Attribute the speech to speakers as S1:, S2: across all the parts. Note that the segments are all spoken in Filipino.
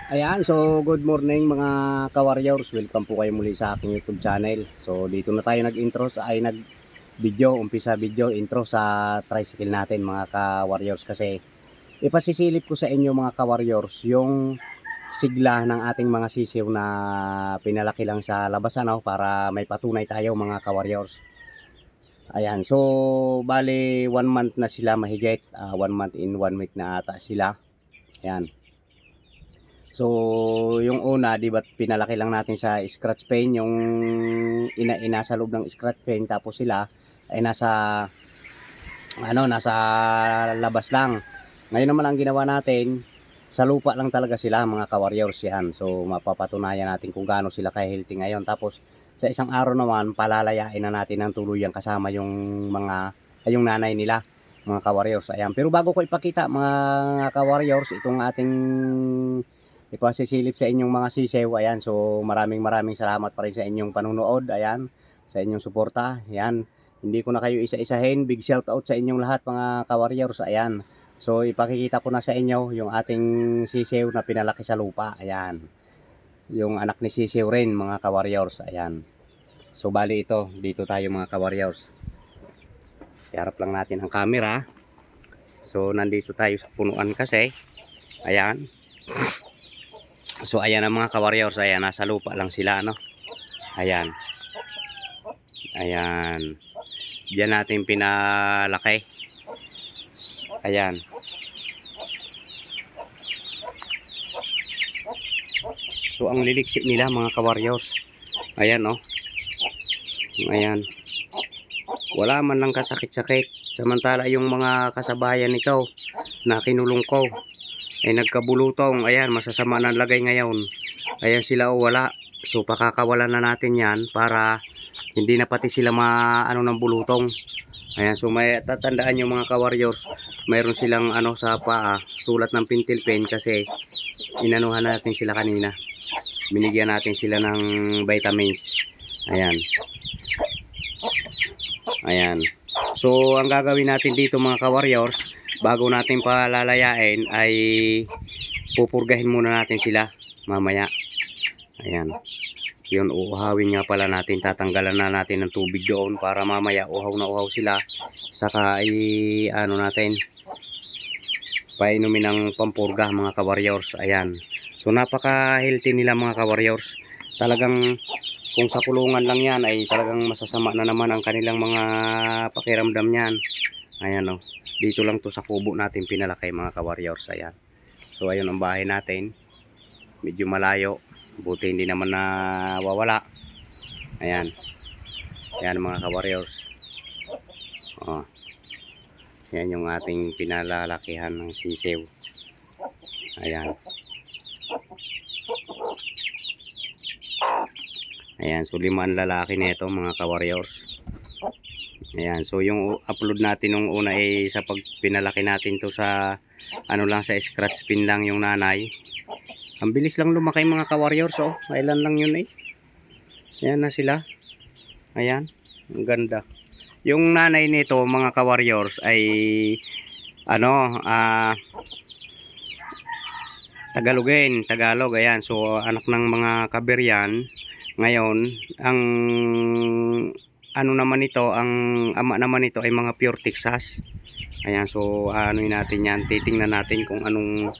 S1: Ayan, so good morning mga ka-warriors. Welcome po kayo muli sa aking YouTube channel. So dito na tayo nag-intro ay nag-video, umpisa video intro sa tricycle natin mga ka-warriors kasi ipasisilip ko sa inyo mga ka-warriors yung sigla ng ating mga sisiw na pinalaki lang sa labas para may patunay tayo mga ka-warriors. Ayan, so bali 1 month na sila mahigit, 1 month in 1 week na ata sila. Ayan. So, yung una, 'di ba, pinalaki lang natin sa scratch pen, yung ina sa loob ng scratch pen, tapos sila ay nasa labas lang. Ngayon naman ang ginawa natin, sa lupa lang talaga sila mga ka-warriors yan. So, mapapatunayan natin kung gaano sila ka-healthy ngayon. Tapos, sa isang araw naman, palalayain na natin ng tuluyan kasama yung yung nanay nila, mga ka-warriors. Ayan. Pero bago ko ipakita mga ka-warriors, itong ating ipasisilip sa inyong mga sisew. Ayan, so maraming salamat pa rin sa inyong panunood. Ayan, sa inyong suporta. Ayan, hindi ko na kayo isa-isahin. Big shout out sa inyong lahat mga ka-warriors. Ayan, so ipakikita ko na sa inyo yung ating sisew na pinalaki sa lupa. Ayan, yung anak ni sisew rin mga ka-warriors. Ayan, so bali ito, dito tayo mga ka-warriors. Iharap lang natin ang camera. So nandito tayo sa punuan kasi. Ayan. So ayan ang mga ka-warriors, ayan, nasa lupa lang sila, no? Ayan. Ayan. Diyan natin pinalaki. Ayan. So ang liliksik nila mga ka-warriors. Ayan, no? Ayan. Wala man lang kasakit-sakit. Samantala yung mga kasabayan nito na kinulong ko ay nagkabulutong. Ayan, masasama na lagay ngayon. Ayan sila o wala. So pakakawalan na natin yan para hindi na pati sila maano ng bulutong. Ayan, so may tatandaan yung mga ka-warriors, mayroon silang sa paa, sulat ng pintil pen kasi inanuhan natin sila kanina. Binigyan natin sila ng vitamins. Ayan. Ayan. So ang gagawin natin dito mga ka-warriors, bago natin palalayain ay pupurgahin muna natin sila mamaya. Ayan. Yun, uuhawin nga pala natin, tatanggalan na natin ng tubig doon para mamaya uhaw na uhaw sila. Saka ay natin painumin ng pampurga mga ka-warriors. Ayan. So napaka healthy nila mga ka-warriors. Talagang kung sa kulungan lang yan ay talagang masasama na naman ang kanilang mga pakiramdam niyan. Ayan, oh. Dito lang to sa kubo natin pinalaki mga ka-warriors. Ayan. So ayun ang bahay natin. Medyo malayo. Buti hindi naman nawawala. Ayan. Ayan mga ka-warriors. Oh. Yan yung ating pinalalakihan ng sisiw. Ayan. Ayan. So 5 ang lalaki nito mga ka-warriors. Ayan. So yung upload natin nung una ay sa pag pinalaki natin to sa lang, sa scratch pin lang yung nanay. Ang bilis lang lumaki mga ka-warriors, oh. Kailan lang yun eh. Ayan na sila. Ayan. Ang ganda. Yung nanay nito mga ka-warriors ay Tagalog. Ayan. So anak ng mga Kabiryan. Ngayon, ang naman ito, ang ama naman ito ay mga pure Texas. Ayan. So natin yan. Titingnan natin kung anong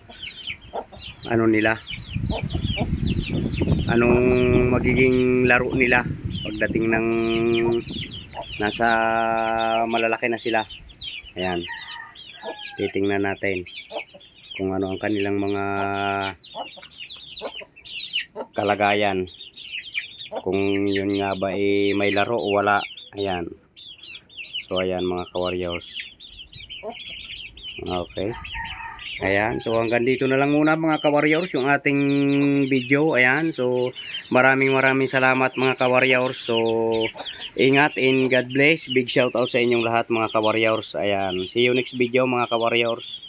S1: nila, anong magiging laro nila pagdating ng nasa malalaki na sila. Ayan, titingnan natin kung ano ang kanilang mga kalagayan, kung yun nga ba may laro o wala. Ayan, so ayan mga ka-warriors. Okay. Ayan, so hanggang dito na lang muna mga ka-warriors yung ating video. Ayan, so maraming salamat mga ka-warriors. So ingat and God bless. Big shout out sa inyong lahat mga ka-warriors. Ayan, see you next video mga ka-warriors.